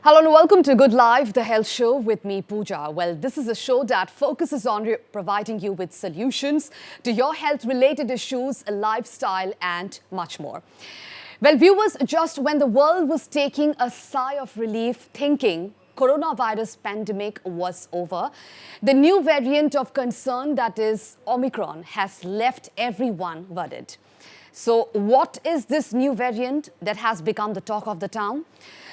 Hello and welcome to Good Life, the health show with me, Pooja. Well, this is a show that focuses on providing you with solutions to your health-related issues, lifestyle and much more. Well, viewers, just when the world was taking a sigh of relief thinking coronavirus pandemic was over, the new variant of concern, that is Omicron, has left everyone worried. So what is this new variant that has become the talk of the town?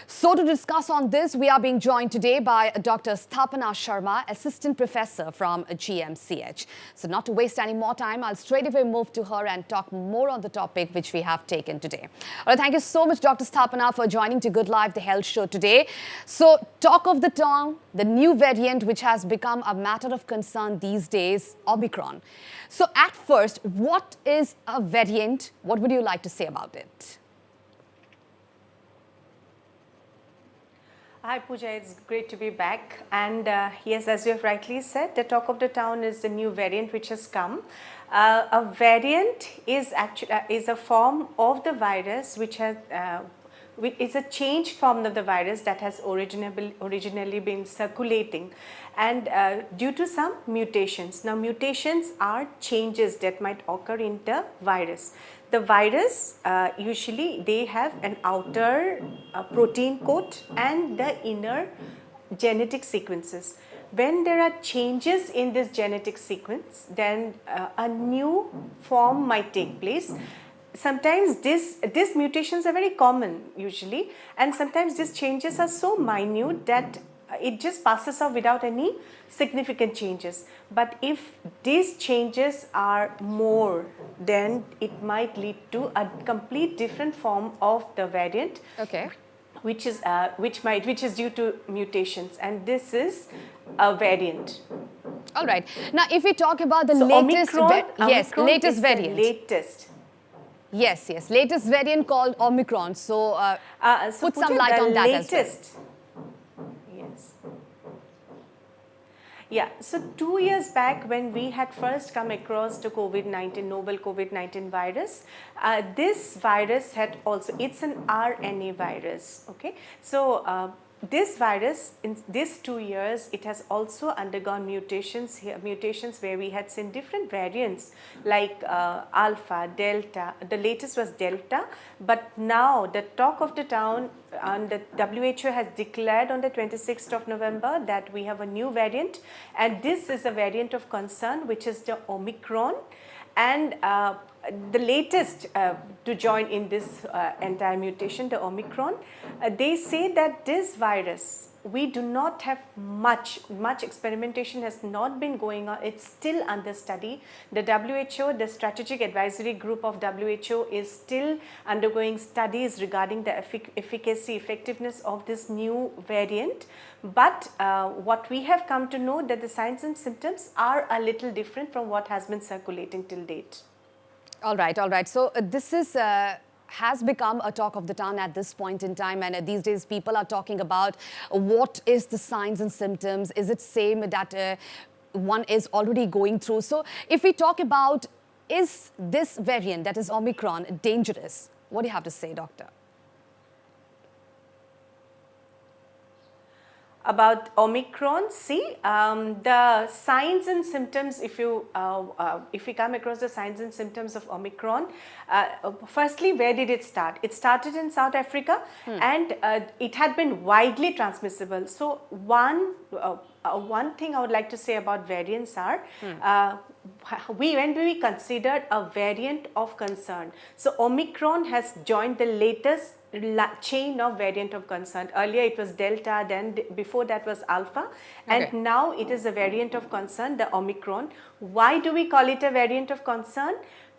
So to discuss on this, we are being joined today by Dr. Sthapana Sharma, Assistant Professor from GMCH. So not to waste any more time, I'll straight away move to her and talk more on the topic which we have taken today. All right, thank you so much, Dr. Sthapana, for joining to Good Life, the health show today. So talk of the town, the new variant which has become a matter of concern these days, Omicron. So at first, what is a variant? What would you like to say about it? Hi Pooja, it's great to be back. And yes, as you have rightly said, the talk of the town is the new variant which has come. A variant is actually is a form of the virus which has is a changed form of the virus that has originally been circulating, and due to some mutations. Now mutations are changes that might occur in the virus. The virus, usually they have an outer protein coat and the inner genetic sequences. When there are changes in this genetic sequence, then a new form might take place. Sometimes these mutations are very common usually, and sometimes these changes are so minute that it just passes off without any significant changes. But if these changes are more, then it might lead to a complete different form of the variant. Okay. Which is due to mutations, and this is a variant. All right. Now, if we talk about the So latest, Omicron latest is variant. The latest. Yes, latest variant called Omicron. So, put some light on that as well. Yes. Yeah, so 2 years back when we had first come across the COVID-19, novel COVID-19 virus, this virus had also, it's an RNA virus, okay. So this virus, in these 2 years, it has also undergone mutations where we had seen different variants like alpha, delta. The latest was delta, but now the talk of the town, and the WHO has declared on the 26th of November that we have a new variant, and this is a variant of concern, which is the Omicron. And the latest to join in this entire mutation, the Omicron, they say that this virus, we do not have much experimentation has not been going on. It's still under study. The WHO, the Strategic Advisory Group of WHO, is still undergoing studies regarding the efficacy, effectiveness of this new variant. But what we have come to know that the signs and symptoms are a little different from what has been circulating till date. All right. So this is has become a talk of the town at this point in time, and these days people are talking about what is the signs and symptoms. Is it same that one is already going through? So if we talk about, is this variant, that is Omicron, dangerous? What do you have to say, doctor? About Omicron, see, the signs and symptoms, if you come across the signs and symptoms of Omicron, firstly, where did it start? It started in South Africa, and it had been widely transmissible. So one thing I would like to say about variants are, when we considered a variant of concern, so Omicron has joined the latest chain of variant of concern. Earlier it was Delta, then before that was Alpha, and now it is a variant of concern, the Omicron. Why do we call it a variant of concern?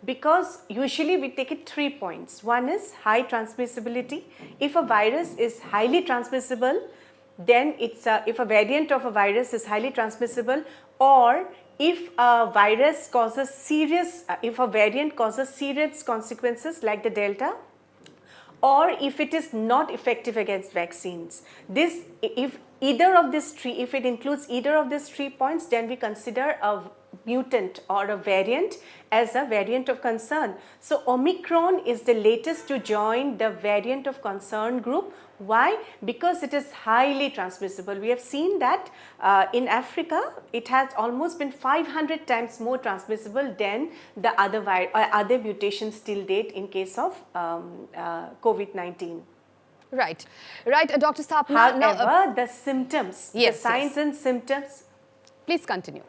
Because usually we take it 3 points. One is high transmissibility. If a virus is highly transmissible, then it's if a variant of a virus is highly transmissible, or if a virus causes serious, if a variant causes serious consequences like the Delta, or if it is not effective against vaccines. This, if either of these three, if it includes either of these 3 points, then we consider a mutant or a variant as a variant of concern. So Omicron is the latest to join the variant of concern group. Why? Because it is highly transmissible. We have seen that in Africa, it has almost been 500 times more transmissible than the other mutations till date in case of COVID-19. Right, right, Dr. Sthapana. However, the symptoms, the signs and symptoms. Please continue.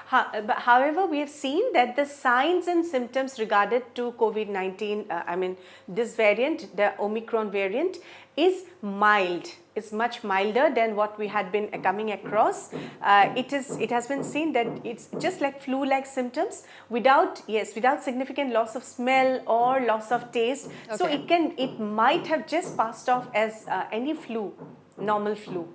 However, we have seen that the signs and symptoms regarded to COVID-19, this variant, the Omicron variant, is mild. It's much milder than what we had been coming across. It has been seen that it's just like flu-like symptoms without significant loss of smell or loss of taste. Okay. So it might have just passed off as any flu, normal flu.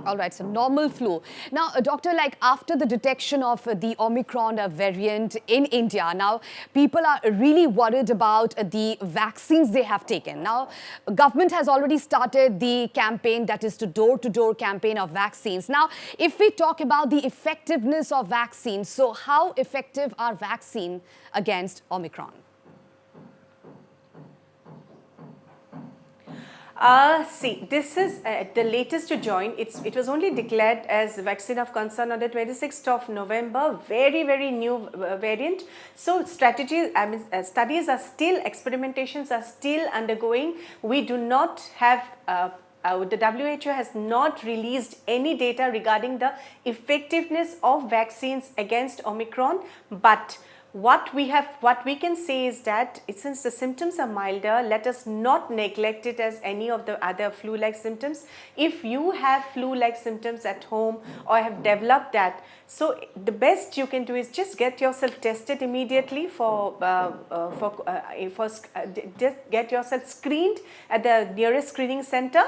All right, so normal flu. Now, doctor, like after the detection of the Omicron variant in India, now people are really worried about the vaccines they have taken. Now, government has already started the campaign, that is to door campaign of vaccines. Now, if we talk about the effectiveness of vaccines, so how effective are vaccine against Omicron? See, this is the latest to join. It was only declared as vaccine of concern on the 26th of November. Very, very new variant. So studies are still, experimentations are still undergoing. We do not have the WHO has not released any data regarding the effectiveness of vaccines against Omicron, but what we can say is that since the symptoms are milder, let us not neglect it as any of the other flu-like symptoms. If you have flu-like symptoms at home or have developed that, so the best you can do is just get yourself tested immediately just get yourself screened at the nearest screening center,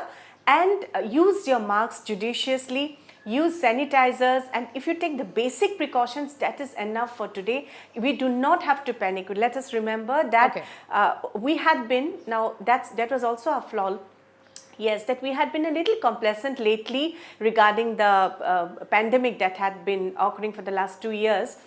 and use your masks judiciously. Use sanitizers, and if you take the basic precautions, that is enough for today. We do not have to panic. Let us remember that we had been, now that was also a flaw. Yes, that we had been a little complacent lately regarding the pandemic that had been occurring for the last 2 years.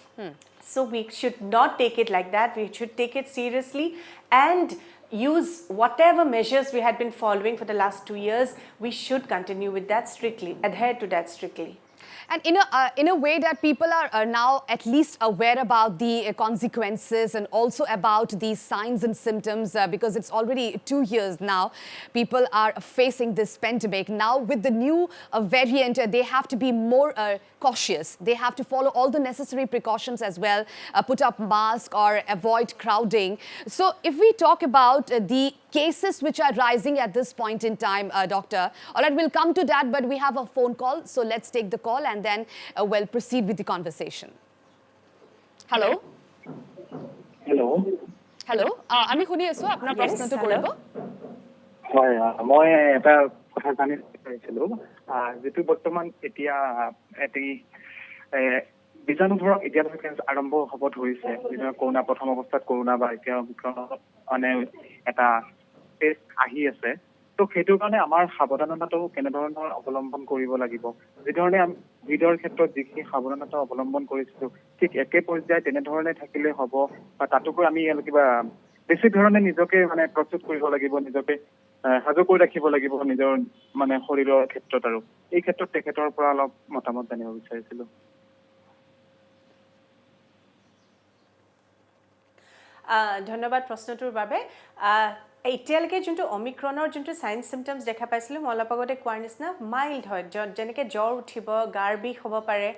So we should not take it like that. We should take it seriously and use whatever measures we had been following for the last 2 years. We should continue with that strictly, adhere to that strictly. And in a way that people are now at least aware about the consequences and also about the signs and symptoms, because it's already 2 years now people are facing this pandemic. Now with the new variant, they have to be more cautious. They have to follow all the necessary precautions as well, put up mask or avoid crowding. So if we talk about the cases which are rising at this point in time, doctor, all right, we'll come to that, but we have a phone call, so let's take the call and then we'll proceed with the conversation. Hello. আমি শুনি আছো, আপোনাৰ প্ৰশ্নটো কৰিব। হয়, মই এটা কথা জানিব বিচাৰিছিলো, যেটো বৰ্তমান এতিয়া এটি বীজাণুবোৰক এতিয়ালৈকে আৰম্ভ হ'ব ধৰিছে, কৰোনা প্ৰথম অৱস্থাত কৰোনা বা এতিয়া মানে এটা টেষ্ট আহি আছে। তো সেইটো কাৰণে আমাৰ সাৱধানতাটো কেনেধৰণৰ অৱলম্বন কৰিব লাগিব? যিধৰণে আমি কোভিডৰ ক্ষেত্ৰত যিখিনি সাৱধানতা অৱলম্বন কৰিছিলো, ঠিক একে পৰ্যায়ে তেনেধৰণে থাকিলে হ'ব, বা তাতোকৈ আমি কিবা বেছি ধৰণে নিজকে মানে প্ৰস্তুত কৰিব লাগিব, নিজকে সাজু কৰি ৰাখিব লাগিব নিজৰ মানে শৰীৰৰ ক্ষেত্ৰত? আৰু এই ক্ষেত্ৰত তেখেতৰ পৰা অলপ মতামত জানিব বিচাৰিছিলো। ধন্যবাদ প্ৰশ্নটোৰ বাবে। এতিয়ালৈকে যোনটো অমিক্ৰনৰ যোনটো সাইন সিমটমছ দেখা পাইছিলোঁ, মই অলপ আগতে কোৱাৰ নিচিনা মাইল্ড হয়, যেনেকৈ জ্বৰ উঠিব, গাৰ বিষ হ'ব পাৰে,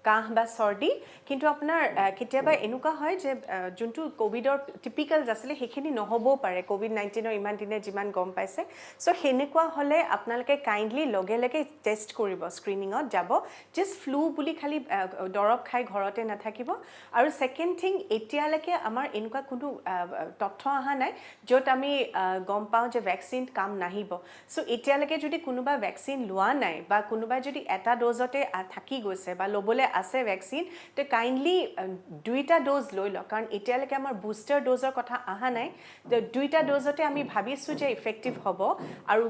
কাহ বা চৰ্দি, কিন্তু আপোনাৰ কেতিয়াবা এনেকুৱা হয় যে যোনটো কোভিডৰ টিপিকেলছ আছিলে সেইখিনি নহ'বও পাৰে, কোভিড-19ৰ ইমান দিনে যিমান গম পাইছে। চ' সেনেকুৱা হ'লে আপোনালোকে কাইণ্ডলি লগে লগে টেষ্ট কৰিব, স্ক্ৰিনিঙত যাব, জাষ্ট ফ্লু বুলি খালি দৰৱ খাই ঘৰতে নাথাকিব। আৰু ছেকেণ্ড থিং, এতিয়ালৈকে আমাৰ এনেকুৱা কোনো তথ্য অহা নাই য'ত আমি গম পাওঁ যে ভেকচিন কাম নাহিব। চ' এতিয়ালৈকে যদি কোনোবা ভেকচিন লোৱা নাই বা কোনোবাই যদি এটা ড'জতে থাকি গৈছে বা ল'বলৈ আছে ভ্যাকচিন তো কাইন্ডলি দুইটা ডোজ লৈ লওক কাৰণ এতিয়ালৈকে আমাৰ বুষ্টাৰ ডোজৰ কথা অহা নাই তো দুইটা ডোজতে আমি ভাবিছোঁ যে ইফেক্টিভ হ'ব আৰু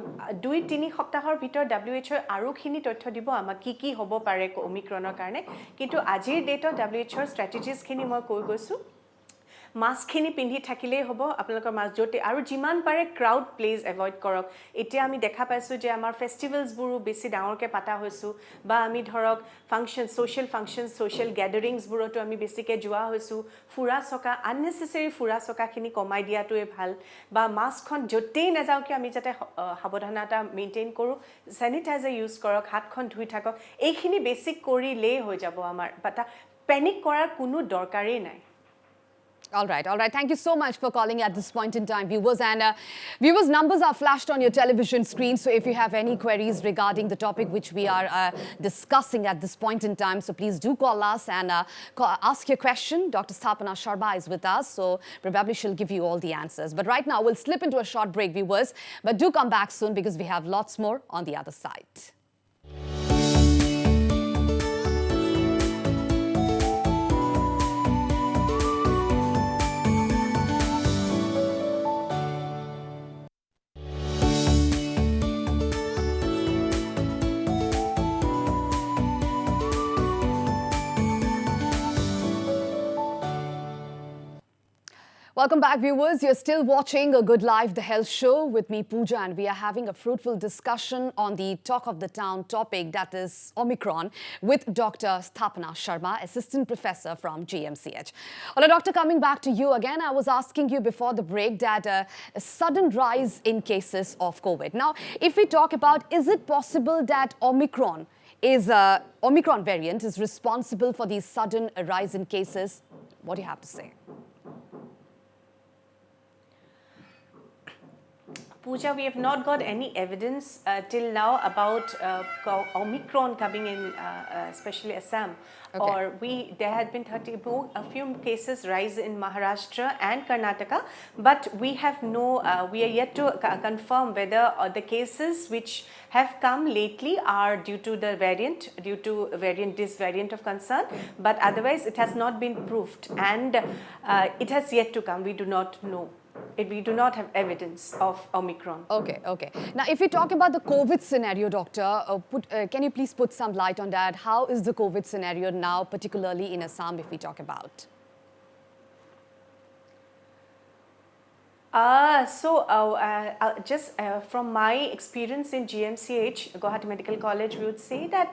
2-3 সপ্তাহৰ ভিতৰত WHO আৰুখিনি তথ্য দিব আমাক কি হ'ব পাৰে ওমিক্ৰনৰ কাৰণে কিন্তু আজিৰ ডেটত WHO ষ্ট্ৰেটেজিজখিনি মই কৈ গৈছোঁ মাস্কখিনি পিন্ধি থাকিলেই হ'ব আপোনালোকৰ মাজতে আৰু যিমান পাৰে ক্ৰাউড প্লেজ এভয়েড কৰক এতিয়া আমি দেখা পাইছোঁ যে আমাৰ ফেষ্টিভেলছবোৰো বেছি ডাঙৰকৈ পাতা হৈছোঁ বা আমি ধৰক ফাংচন ছ'চিয়েল গেদাৰিংছবোৰতো আমি বেছিকৈ যোৱা হৈছোঁ ফুৰা চকা আননেচেচাৰী ফুৰা চকাখিনি কমাই দিয়াটোৱে ভাল বা মাস্কখন য'তেই নাযাওঁ কিয় আমি যাতে সাৱধানতা মেইনটেইন কৰোঁ চেনিটাইজাৰ ইউজ কৰক হাতখন ধুই থাকক এইখিনি বেছিক কৰিলেই হৈ যাব আমাৰ পেনিক কৰাৰ কোনো দৰকাৰেই নাই All right. Thank you so much for calling at this point in time, viewers. And viewers, numbers are flashed on your television screen. So if you have any queries regarding the topic which we are discussing at this point in time, so please do call us and ask your question. Dr. Sthapana Sharma is with us, so probably she'll give you all the answers. But right now, we'll slip into a short break, viewers. But do come back soon because we have lots more on the other side. Welcome back, viewers. You're still watching A Good Life, the health show with me, Pooja, and we are having a fruitful discussion on the talk of the town topic, that is Omicron, with Dr. Sthapana Sharma, assistant professor from GMCH. Well, Doctor, coming back to you again, I was asking you before the break that a sudden rise in cases of COVID. Now, if we talk about, is it possible that Omicron variant is responsible for the sudden rise in cases? What do you have to say? Pooja, we have not got any evidence till now about Omicron coming in, especially Assam. Okay. Or there had been a few cases rise in Maharashtra and Karnataka, but we are yet to confirm whether the cases which have come lately are due to this variant of concern, but otherwise it has not been proved and it has yet to come. We do not know. We do not have evidence of Omicron. Okay. Now, if we talk about the COVID scenario, Doctor, can you please put some light on that? How is the COVID scenario now, particularly in Assam, if we talk about? Just from my experience in GMCH, Guwahati Medical College, we would say that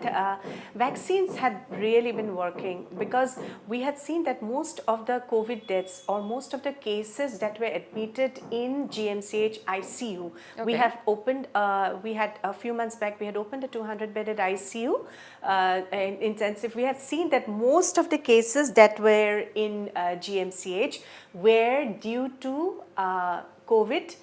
vaccines had really been working because we had seen that most of the COVID deaths or most of the cases that were admitted in GMCH ICU, Okay. we had a few months back, we had opened a 200-bedded ICU intensive. We have seen that most of the cases that were in GMCH were due to COVID,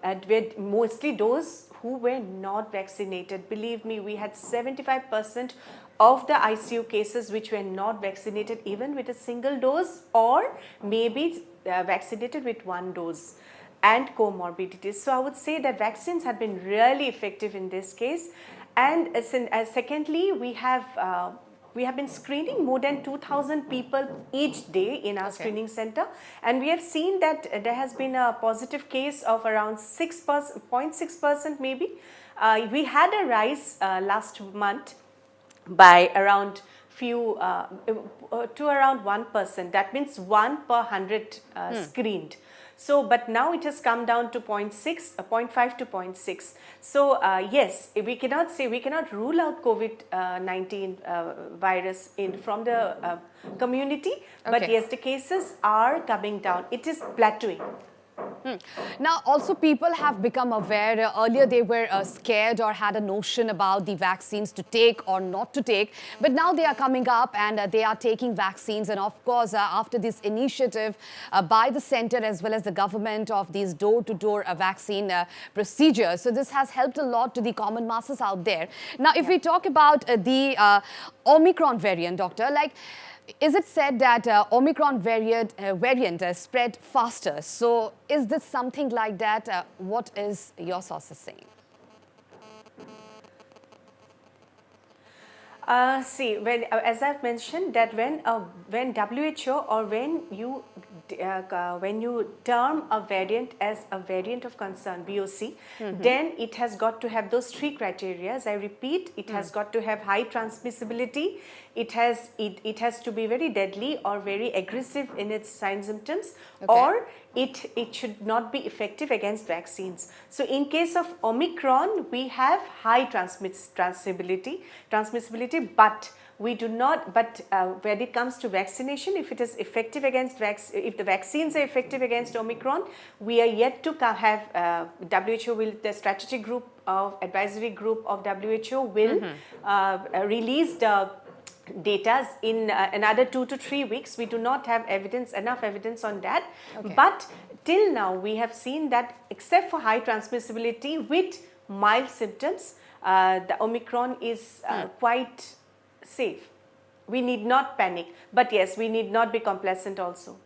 and with mostly those who were not vaccinated. Believe me, we had 75% of the ICU cases which were not vaccinated even with a single dose or maybe vaccinated with one dose and comorbidities. So I would say that vaccines have been really effective in this case. And secondly, we have been screening more than 2,000 people each day in our screening center, and we have seen that there has been a positive case of around 0.6% maybe. We had a rise last month by around to around 1%. That means 1 per 100 screened. So, but now it has come down to 0.5 to 0.6. So, yes, we cannot rule out COVID-19 virus from the community, but Okay. yes, the cases are coming down. It is plateauing. Now, also people have become aware. Earlier, they were scared or had a notion about the vaccines to take or not to take. But now they are coming up and they are taking vaccines. And of course, after this initiative by the center as well as the government of these door-to-door vaccine procedures. So this has helped a lot to the common masses out there. Now, if we talk about the Omicron variant, Doctor, like, is it said that Omicron variant spread faster? So is this something like that? What is your sources saying? See, as I've mentioned, that when WHO or when you term a variant as a variant of concern, VOC, then it has got to have those 3 criteria. I repeat, it has got to have high transmissibility, it has to be very deadly or very aggressive in its signs symptoms, or it should not be effective against vaccines. So in case of Omicron, we have high transmissibility, but we do not, when it comes to vaccination, if it is effective against if the vaccines are effective against Omicron, we are yet to have WHO will, the strategic group of advisory group of WHO will release the data in another 2 to 3 weeks. We do not have enough evidence on that. But till now, we have seen that except for high transmissibility with mild symptoms, the Omicron is quite safe. We need not panic, but yes, we need not be complacent also.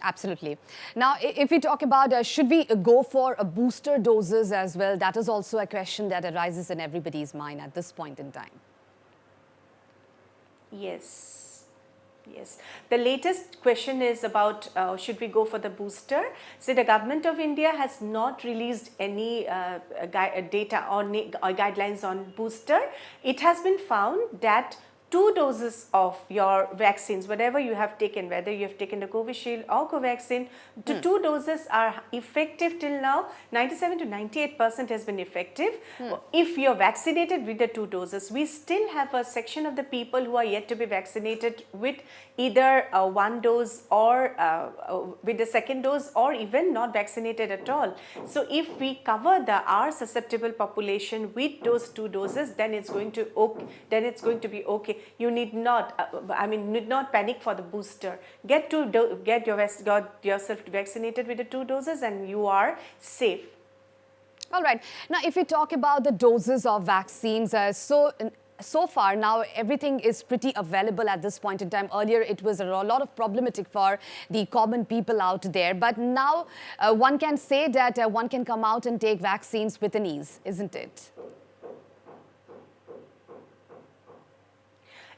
Absolutely. Now, if we talk about should we go for a booster doses as well, that is also a question that arises in everybody's mind at this point in time. Yes. The latest question is about should we go for the booster? So the government of India has not released any data or guidelines on booster. It has been found that 2 doses of your vaccines, whatever you have taken, whether you have taken the Covishield or Covaxin, the 2 doses are effective till now. 97 to 98% has been effective. If you're vaccinated with the 2 doses, we still have a section of the people who are yet to be vaccinated with either 1 dose or with the 2nd dose, or even not vaccinated at all. So if we cover our susceptible population with those 2 doses, then it's going to be okay. You need not, need not panic for the booster. Get yourself vaccinated with the 2 doses, and you are safe. All right. Now, if we talk about the doses of vaccines, so far now everything is pretty available at this point in time. Earlier it was a lot of problematic for the common people out there, but now one can say that one can come out and take vaccines with an ease, isn't it?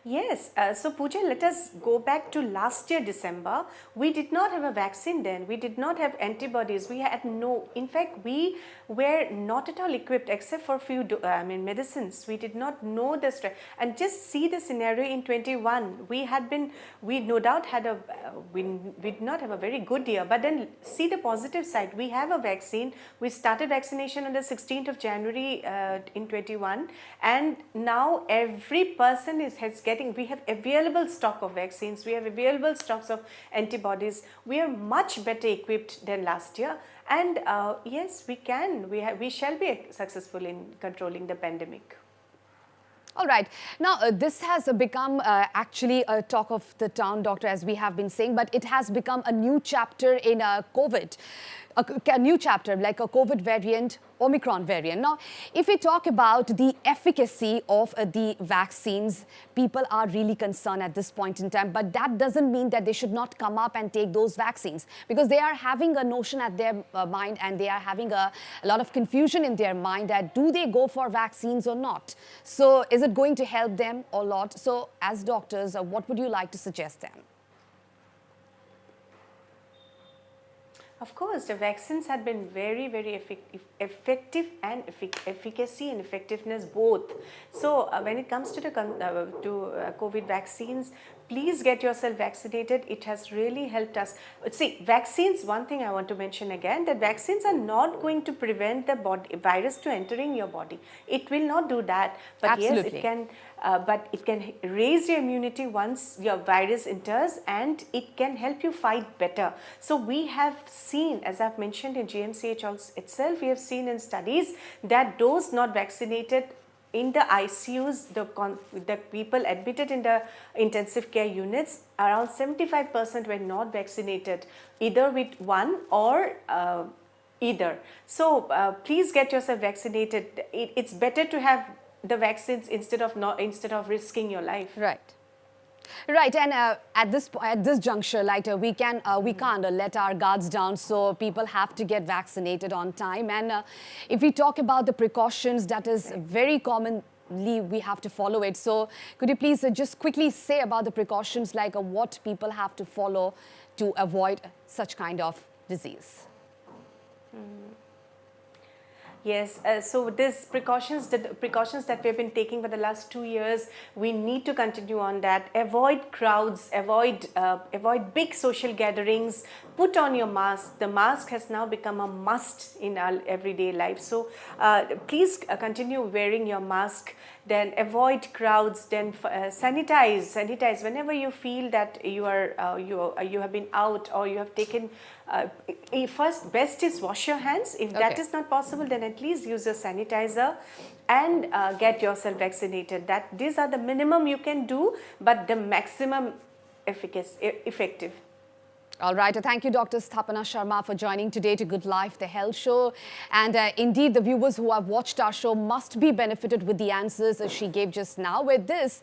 Yes, so Pooja, let us go back to last year December. We did not have a vaccine then. We did not have antibodies. We had in fact, we were not at all equipped except for a few medicines. We did not know the stress. And just see the scenario in 21. We no doubt had we did not have a very good year, but then see the positive side. We have a vaccine. We started vaccination on the 16th of January in 21, and now every person we have available stock of vaccines, we have available stocks of antibodies. We are much better equipped than last year, and yes, we shall be successful in controlling the pandemic. All right. Now, this has become actually a talk of the town, Doctor, as we have been saying, but it has become a new chapter in COVID. A new chapter, like a COVID variant, Omicron variant. Now, if we talk about the efficacy of the vaccines, people are really concerned at this point in time, but that doesn't mean that they should not come up and take those vaccines, because they are having a notion at their mind, and they are having a lot of confusion in their mind that do they go for vaccines or not? So is it going to help them a lot? So as doctors, what would you like to suggest them? Of course, the vaccines had been very, very effective and efficacy and effectiveness both. So when it comes to the COVID vaccines, please get yourself vaccinated. It has really helped us. But see, vaccines, one thing I want to mention again, that vaccines are not going to prevent the virus to entering your body. It will not do that. But Absolutely. yes, it can. But it can raise your immunity once your virus enters, and it can help you fight better. So we have seen, as I've mentioned in GMCH itself, we have seen in studies that those not vaccinated in the ICUs, the people admitted in the intensive care units, around 75% were not vaccinated, either with one or either. So please get yourself vaccinated. It's better to have the vaccines instead of risking your life. Right. Right, and at this juncture, like we can't let our guards down. So people have to get vaccinated on time. And if we talk about the precautions, that is very common we have to follow it. So could you please just quickly say about the precautions, like what people have to follow to avoid such kind of disease? Yes, so these precautions, the precautions that we've been taking for the last 2 years, we need to continue on that. Avoid crowds, avoid big social gatherings. Put on your mask. The mask has now become a must in our everyday life. So please continue wearing your mask. Then avoid crowds. Then sanitize whenever you feel that you have been out or you have taken. First, best is wash your hands. If that is not possible, then at least use a sanitizer and get yourself vaccinated. These are the minimum you can do, but the maximum effective. All right. Thank you, Dr. Sthapana Sharma, for joining today to Good Life, the Health Show. And indeed, the viewers who have watched our show must be benefited with the answers she gave just now. With this,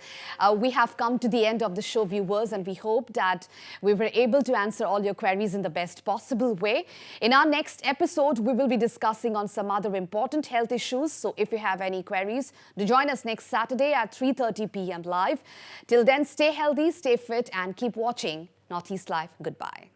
we have come to the end of the show, viewers, and we hope that we were able to answer all your queries in the best possible way. In our next episode, we will be discussing on some other important health issues. So if you have any queries, do join us next Saturday at 3:30 p.m. live. Till then, stay healthy, stay fit, and keep watching Northeast Live. Goodbye.